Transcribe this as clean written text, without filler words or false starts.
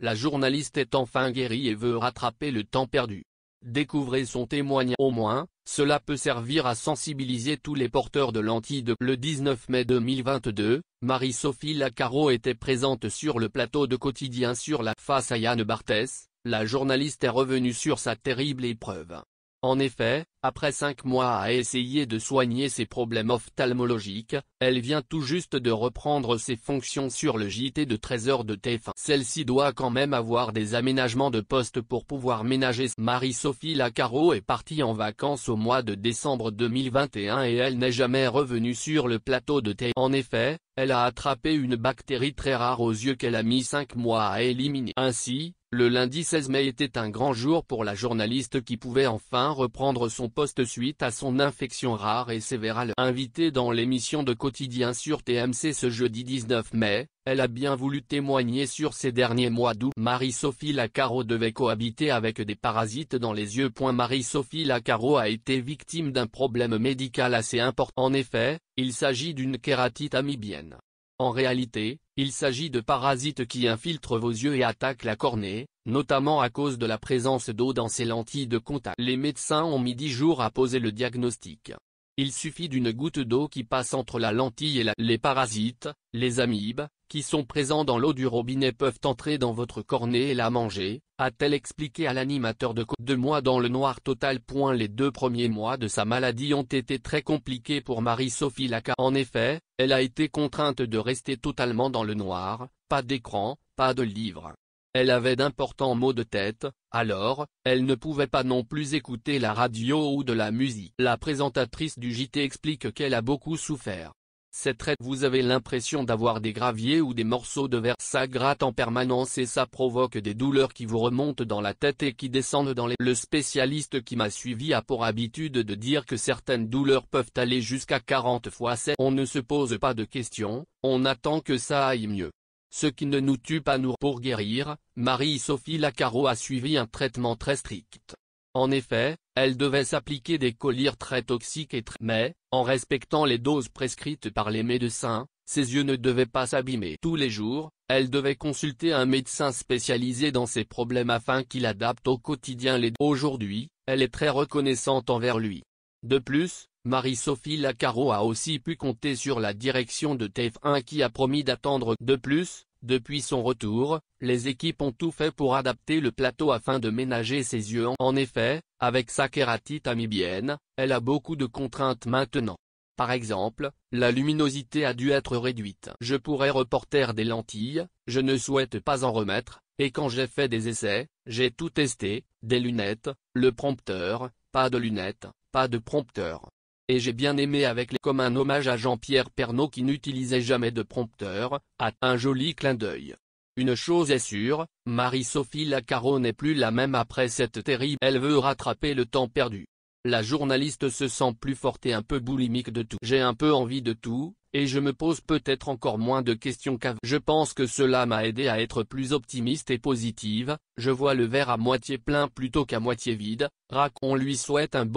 La journaliste est enfin guérie et veut rattraper le temps perdu. Découvrez son témoignage. Au moins, cela peut servir à sensibiliser tous les porteurs de lentilles. Le 19 mai 2022, Marie-Sophie Lacaro était présente sur le plateau de Quotidien sur la face à Yann Barthès. La journaliste est revenue sur sa terrible épreuve. En effet, après 5 mois à essayer de soigner ses problèmes ophtalmologiques, elle vient tout juste de reprendre ses fonctions sur le JT de 13h de TF1. Celle-ci doit quand même avoir des aménagements de poste pour pouvoir ménager. Marie-Sophie Lacaro est partie en vacances au mois de décembre 2021 et elle n'est jamais revenue sur le plateau de TF1. En effet, elle a attrapé une bactérie très rare aux yeux qu'elle a mis 5 mois à éliminer. Ainsi, le lundi 16 mai était un grand jour pour la journaliste qui pouvait enfin reprendre son poste suite à son infection rare et sévère. Invitée dans l'émission de Quotidien sur TMC ce jeudi 19 mai, elle a bien voulu témoigner sur ces derniers mois d'août. Marie-Sophie Lacaro devait cohabiter avec des parasites dans les yeux. Marie-Sophie Lacaro a été victime d'un problème médical assez important. En effet, il s'agit d'une kératite amibienne. En réalité, il s'agit de parasites qui infiltrent vos yeux et attaquent la cornée, notamment à cause de la présence d'eau dans ces lentilles de contact. Les médecins ont mis 10 jours à poser le diagnostic. Il suffit d'une goutte d'eau qui passe entre la lentille et les parasites, les amibes, qui sont présents dans l'eau du robinet peuvent entrer dans votre cornée et la manger, a-t-elle expliqué à l'animateur de 2 mois dans le noir total. Les 2 premiers mois de sa maladie ont été très compliqués pour Marie-Sophie Lacaro. En effet, elle a été contrainte de rester totalement dans le noir, pas d'écran, pas de livre. Elle avait d'importants maux de tête, alors, elle ne pouvait pas non plus écouter la radio ou de la musique. La présentatrice du JT explique qu'elle a beaucoup souffert. C'est très. Vous avez l'impression d'avoir des graviers ou des morceaux de verre. Ça gratte en permanence et ça provoque des douleurs qui vous remontent dans la tête et qui descendent dans les. Le spécialiste qui m'a suivi a pour habitude de dire que certaines douleurs peuvent aller jusqu'à 40 fois 7. On ne se pose pas de questions, on attend que ça aille mieux. Ce qui ne nous tue pas nous. Pour guérir, Marie-Sophie Lacaro a suivi un traitement très strict. En effet, elle devait s'appliquer des collyres très toxiques mais, en respectant les doses prescrites par les médecins, ses yeux ne devaient pas s'abîmer. Tous les jours, elle devait consulter un médecin spécialisé dans ces problèmes afin qu'il adapte au quotidien les. Aujourd'hui, elle est très reconnaissante envers lui. De plus, Marie-Sophie Lacaro a aussi pu compter sur la direction de TF1 qui a promis d'attendre. De plus, depuis son retour, les équipes ont tout fait pour adapter le plateau afin de ménager ses yeux. En effet, avec sa kératite amibienne, elle a beaucoup de contraintes maintenant. Par exemple, la luminosité a dû être réduite. Je pourrais reporter des lentilles, je ne souhaite pas en remettre, et quand j'ai fait des essais, j'ai tout testé, des lunettes, le prompteur, pas de lunettes, pas de prompteur. Et j'ai bien aimé comme un hommage à Jean-Pierre Pernaut qui n'utilisait jamais de prompteur, un joli clin d'œil. Une chose est sûre, Marie-Sophie Lacaro n'est plus la même après cette terrible. Elle veut rattraper le temps perdu. La journaliste se sent plus forte et un peu boulimique de tout. J'ai un peu envie de tout, et je me pose peut-être encore moins de questions qu'avant. Je pense que cela m'a aidé à être plus optimiste et positive, je vois le verre à moitié plein plutôt qu'à moitié vide. On lui souhaite un bon